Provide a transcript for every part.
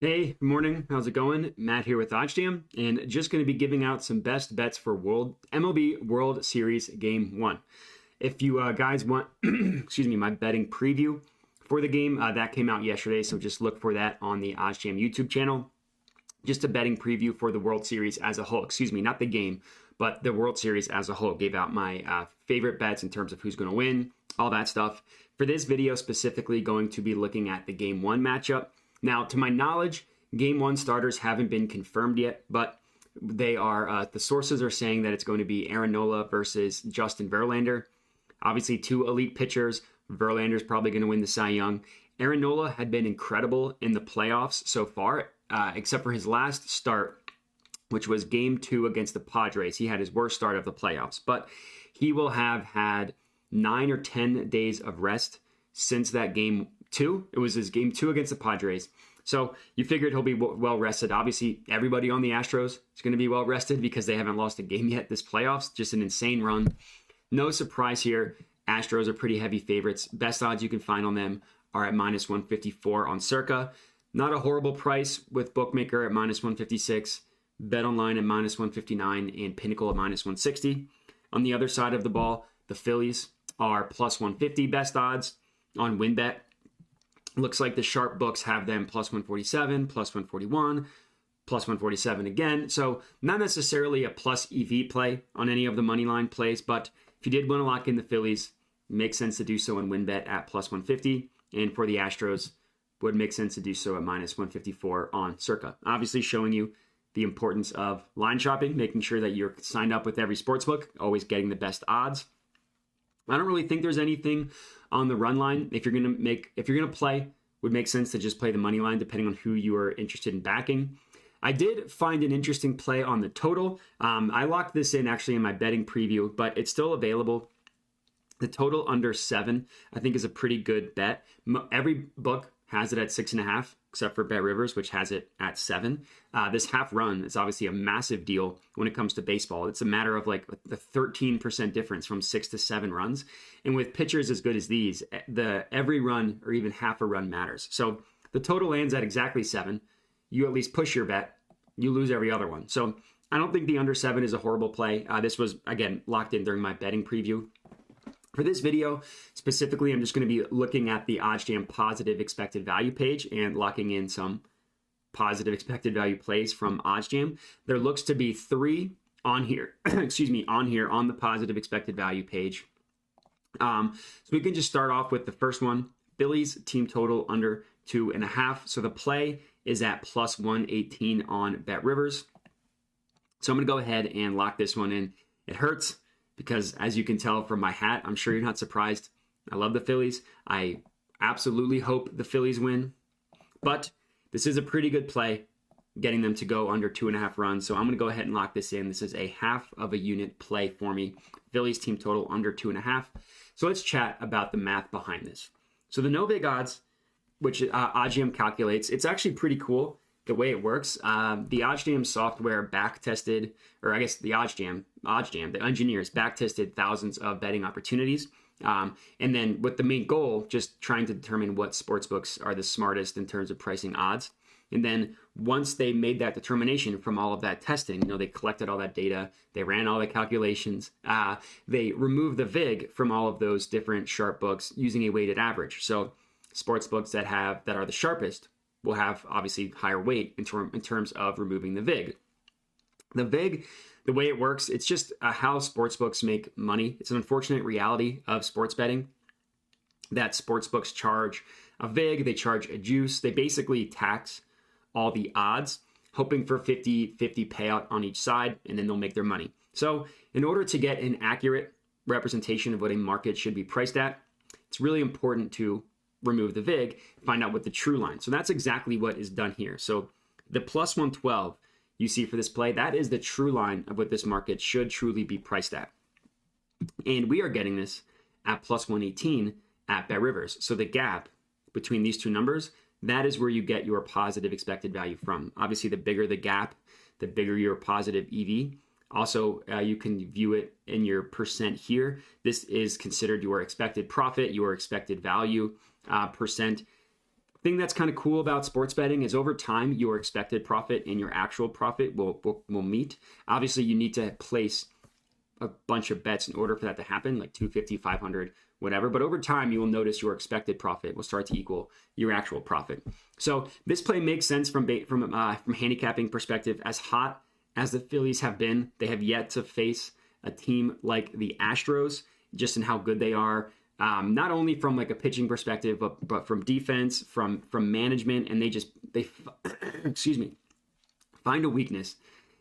Hey, good morning. How's it going? Matt here with OddsJam, and just going to be giving out some best bets for MLB World Series Game 1. If you guys want, excuse me, my betting preview for the game, that came out yesterday, so just look for that on the OddsJam YouTube channel. Just a betting preview for the World Series as a whole. Excuse me, not the game, but the World Series as a whole. Gave out my favorite bets in terms of who's going to win, all that stuff. For this video specifically, going to be looking at the Game 1 matchup. Now, to my knowledge, Game 1 starters haven't been confirmed yet, but they are. The sources are saying that it's going to be Aaron Nola versus Justin Verlander. Obviously, two elite pitchers. Verlander's probably going to win the Cy Young. Aaron Nola had been incredible in the playoffs so far, except for his last start, which was Game 2 against the Padres. He had his worst start of the playoffs, but he will have had 9 or 10 days of rest since that Game 2. It was his Game 2 against the Padres. So you figured he'll be well rested. Obviously, everybody on the Astros is going to be well rested because they haven't lost a game yet this playoffs. Just an insane run. No surprise here. Astros are pretty heavy favorites. Best odds you can find on them are at minus 154 on Circa. Not a horrible price with Bookmaker at minus 156, Bet Online at minus 159, and Pinnacle at minus 160. On the other side of the ball, the Phillies are plus 150 best odds on WinBet. Looks like the sharp books have them plus 147, plus 141, plus 147 again. So not necessarily a plus EV play on any of the money line plays, but if you did want to lock in the Phillies, it makes sense to do so in WinBet at plus 150. And for the Astros, would make sense to do so at minus 154 on Circa. Obviously showing you the importance of line shopping, making sure that you're signed up with every sportsbook, always getting the best odds. I don't really think there's anything on the run line. If you're gonna play, would make sense to just play the money line depending on who you are interested in backing. I did find an interesting play on the total. I locked this in actually in my betting preview, but it's still available. The total under 7, I think, is a pretty good bet. Every book has it at 6.5, except for Bet Rivers, which has it at 7. This half run is obviously a massive deal when it comes to baseball. It's a matter of like the 13% difference from 6 to 7 runs. And with pitchers as good as these, every run or even half a run matters. So the total lands at exactly 7. You at least push your bet. You lose every other one. So I don't think the under 7 is a horrible play. This was, again, locked in during my betting preview. For this video, specifically, I'm just going to be looking at the OddsJam positive expected value page and locking in some positive expected value plays from OddsJam. There looks to be 3 on here, on the positive expected value page. So we can just start off with the first one, Phillies team total under 2.5. So the play is at plus 118 on Bet Rivers. So I'm going to go ahead and lock this one in. It hurts, because as you can tell from my hat, I'm sure you're not surprised. I love the Phillies. I absolutely hope the Phillies win. But this is a pretty good play, getting them to go under 2.5 runs. So I'm going to go ahead and lock this in. This is a half of a unit play for me. Phillies team total under 2.5. So let's chat about the math behind this. So the no vig odds, which OddsJam calculates, it's actually pretty cool the way it works. The OddsJam software back-tested, or I guess the OddsJam, the engineers back-tested thousands of betting opportunities. And then with the main goal, just trying to determine what sportsbooks are the smartest in terms of pricing odds. And then once they made that determination from all of that testing, they collected all that data, they ran all the calculations, they removed the VIG from all of those different sharp books using a weighted average. So sportsbooks that are the sharpest will have obviously higher weight in terms of removing the VIG. The VIG, the way it works, it's just how sportsbooks make money. It's an unfortunate reality of sports betting that sportsbooks charge a VIG, they charge a juice, they basically tax all the odds, hoping for 50-50 payout on each side, and then they'll make their money. So in order to get an accurate representation of what a market should be priced at, it's really important to remove the VIG, find out what the true line. So that's exactly what is done here. So the plus 112 you see for this play, that is the true line of what this market should truly be priced at. And we are getting this at plus 118 at Bet Rivers. So the gap between these two numbers, that is where you get your positive expected value from. Obviously, the bigger the gap, the bigger your positive EV. Also, you can view it in your percent here. This is considered your expected profit, your expected value percent thing that's kind of cool about sports betting is over time, your expected profit and your actual profit will meet. Obviously, you need to place a bunch of bets in order for that to happen, like 250, 500, whatever. But over time, you will notice your expected profit will start to equal your actual profit. So this play makes sense from handicapping perspective. As hot as the Phillies have been, they have yet to face a team like the Astros, just in how good they are. Not only from like a pitching perspective, but from defense, from management, and they excuse me, find a weakness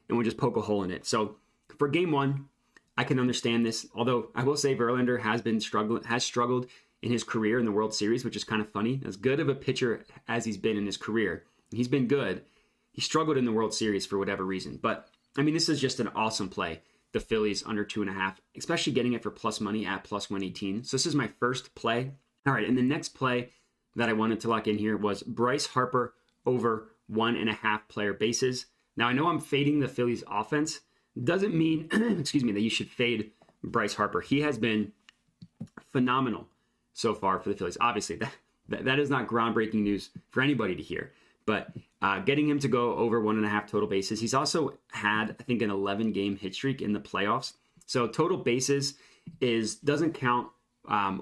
and will just poke a hole in it. So for game one, I can understand this. Although I will say Verlander has struggled in his career in the World Series, which is kind of funny. As good of a pitcher as he's been in his career, he's been good. He struggled in the World Series for whatever reason. But I mean, this is just an awesome play. The Phillies under 2.5, especially getting it for plus money at plus 118. So this is my first play. All right, and the next play that I wanted to lock in here was Bryce Harper over 1.5 player bases. Now I know I'm fading the Phillies offense. Doesn't mean, excuse me, that you should fade Bryce Harper. He has been phenomenal so far for the Phillies. Obviously, that is not groundbreaking news for anybody to hear. But getting him to go over 1.5 total bases. He's also had, I think, an 11-game hit streak in the playoffs. So total bases doesn't count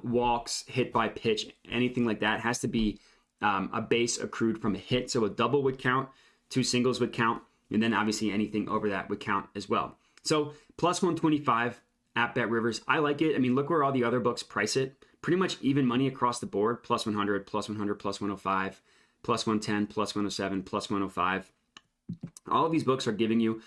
walks, hit by pitch, anything like that. It has to be a base accrued from a hit. So a double would count, 2 singles would count, and then obviously anything over that would count as well. So plus 125 at Bet Rivers. I like it. I mean, look where all the other books price it. Pretty much even money across the board. Plus 100, plus 100, plus 105, plus 110, plus 107, plus 105. All of these books are giving you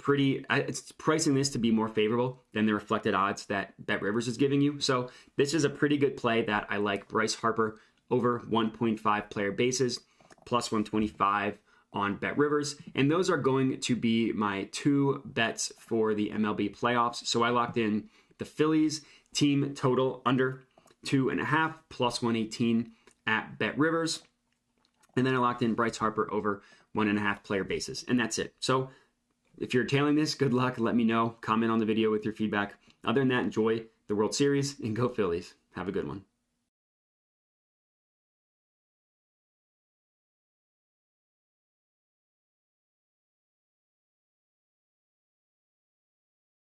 it's pricing this to be more favorable than the reflected odds that Bet Rivers is giving you. So this is a pretty good play that I like. Bryce Harper over 1.5 player bases, plus 125 on Bet Rivers. And those are going to be my 2 bets for the MLB playoffs. So I locked in the Phillies team total under 2.5 plus 118 at Bet Rivers. And then I locked in Bryce Harper over 1.5 player bases. And that's it. So if you're tailing this, good luck. Let me know. Comment on the video with your feedback. Other than that, enjoy the World Series and go Phillies. Have a good one.